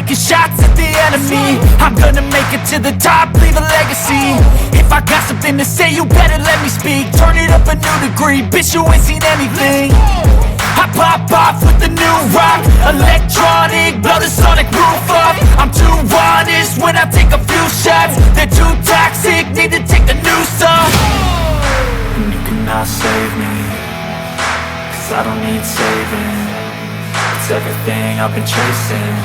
taking shots at the enemy. I'm gonna make it to the top, leave a legacy. If I got something to say, you better let me speak. Turn it up a new degree, bitch, you ain't seen anything. I pop off with the new rock, electronic, blow the sonic roof up. I'm too honest when I take a few shots. They're too toxic, need to take the noose off. And you cannot save me, 'cause I don't need saving. It's everything I've been chasing,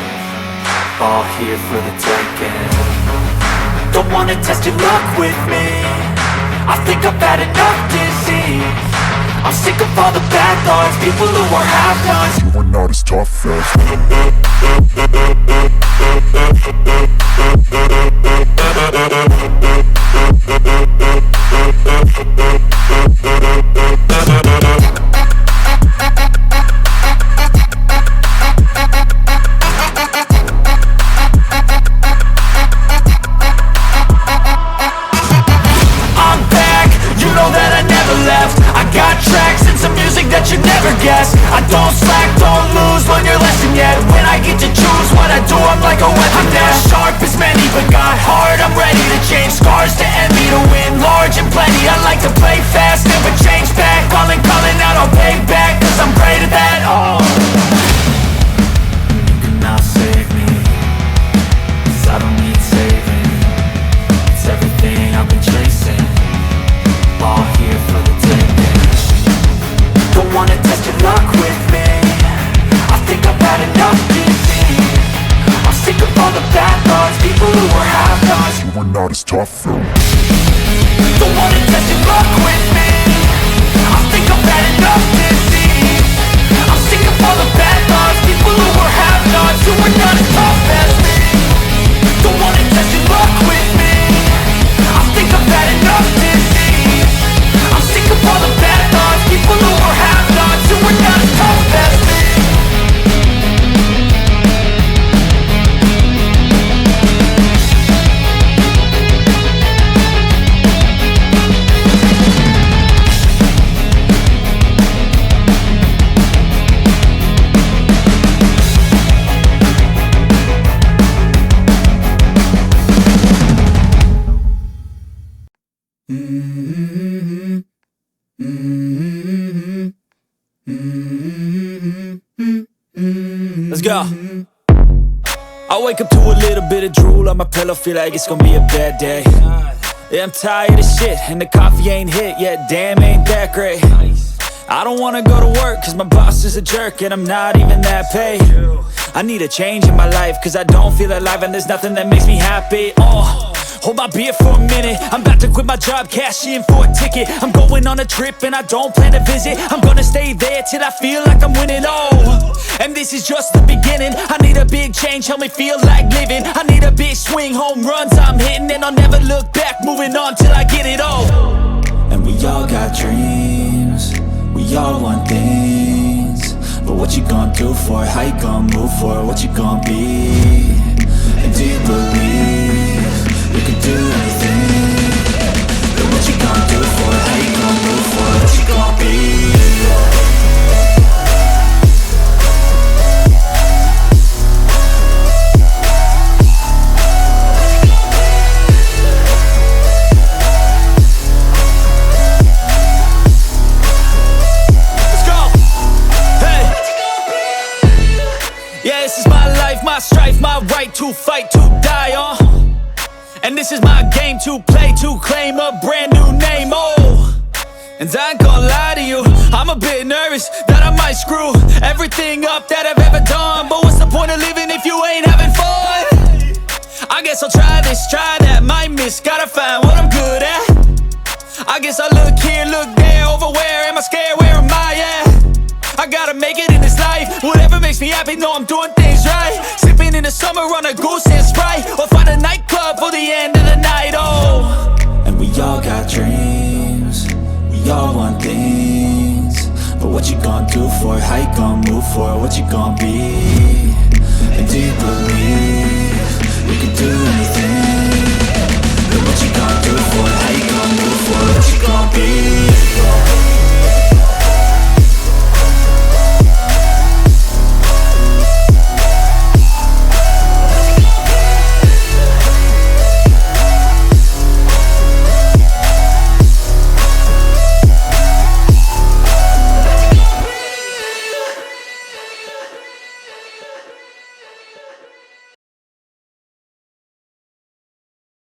all here for the taking. Don't wanna test your luck with me, I think I've had enough disease. I'm sick of all the bad thoughts, people who are half-nots. You are not as tough as I'm back, you know that I never left. I got tracks and some music that you never guessed. I don't slack, don't lose, learn your lesson yet. When I get to choose what I do, I'm like a weapon. I'm not sharp as many, but got hard, I'm ready to change. Scars to envy, to win large and plenty. I like to play fast, never change back. Calling out, I'll pay back, 'cause I'm great at that. Oh, you cannot save me, 'cause I don't need saving. It's everything I've been chasing, all here for the taking. Don't wanna test your luck with me, I think I've had enough disease. I'm sick of all the bad thoughts, people who are half-nots. you are not as tough as Don't wanna test your luck with me, I think I've had enough disease. I'm sick of all the bad thoughts, people who are half-nots, who are not as tough as me. Don't wanna test your luck with me, I think I've had enough disease. I'm sick of all the bad thoughts, people who are half-nots, who are not as tough as me. Let's go. I wake up to a little bit of drool on my pillow, feel like it's gonna be a bad day. Yeah, I'm tired of shit, and the coffee ain't hit yet, damn, ain't that great. I don't wanna go to work, cause my boss is a jerk, and I'm not even that paid. I need a change in my life, cause I don't feel alive, and there's nothing that makes me happy. Oh, hold my beer for a minute, I'm about to quit my job, cash in for a ticket. I'm going on a trip and I don't plan to visit. I'm gonna stay there till I feel like I'm winning, oh. And this is just the beginning, I need a big change, help me feel like living. I need a big swing, home runs I'm hitting, and I'll never look back, moving on till I get it all. And we all got dreams, we all want things, but what you gonna do for it? How you gonna move for it? What you gonna be? And do you believe you can do anything? But what you gonna do for it? How you gonna move for it? What you gonna be? My strife, my right to fight, to die on. And this is my game to play, to claim a brand new name, oh. And I ain't gonna lie to you, I'm a bit nervous that I might screw everything up that I've ever done. But what's the point of living if you ain't having fun? I guess I'll try this, try that, might miss, gotta find what I'm good at. I guess I look here, look there, over where am I scared, where am I at? I gotta make it in this life, whatever makes me happy, know I'm doing things right. Sipping in the summer on a goose and Sprite, or find a nightclub for the end of the night, oh. And we all got dreams, we all want things, but what you gonna do for it? How you gonna move for it? What you gonna be? And do you believe you can do anything?